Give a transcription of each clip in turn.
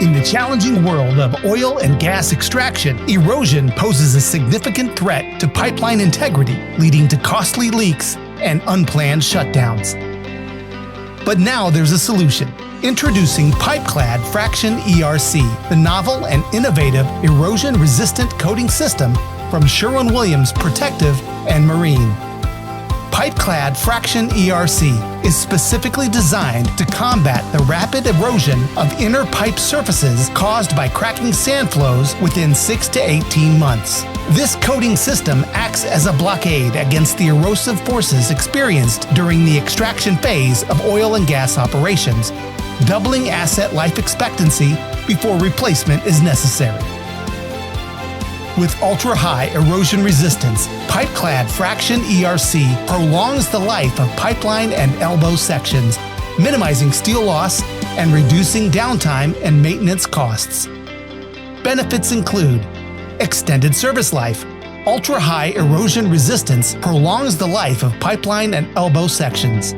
In the challenging world of oil and gas extraction, erosion poses a significant threat to pipeline integrity, leading to costly leaks and unplanned shutdowns. But now there's a solution. Introducing Pipeclad Frac-Shun ERC, the novel and innovative erosion-resistant coating system from Sherwin-Williams Protective and Marine. Pipeclad Frac-Shun ERC is specifically designed to combat the rapid erosion of inner pipe surfaces caused by cracking sand flows within 6 to 18 months. This coating system acts as a blockade against the erosive forces experienced during the extraction phase of oil and gas operations, doubling asset life expectancy before replacement is necessary. With ultra-high erosion resistance, Pipeclad Frac-Shun ERC prolongs the life of pipeline and elbow sections, minimizing steel loss and reducing downtime and maintenance costs. Benefits include extended service life. Ultra-high erosion resistance prolongs the life of pipeline and elbow sections.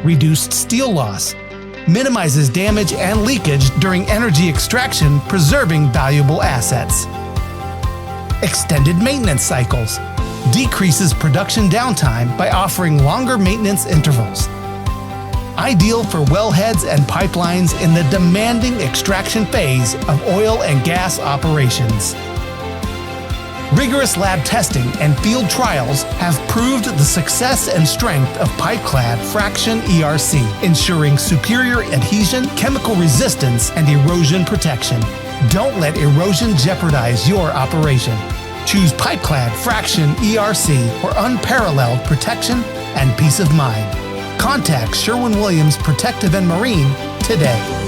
Reduced steel loss. Minimizes damage and leakage during energy extraction, preserving valuable assets. Extended maintenance cycles. Decreases production downtime by offering longer maintenance intervals. Ideal for wellheads and pipelines in the demanding extraction phase of oil and gas operations. Rigorous lab testing and field trials have proved the success and strength of Pipeclad Frac-Shun ERC, ensuring superior adhesion, chemical resistance, and erosion protection. Don't let erosion jeopardize your operation. Choose Pipeclad Frac-Shun ERC for unparalleled protection and peace of mind. Contact Sherwin-Williams Protective and Marine today.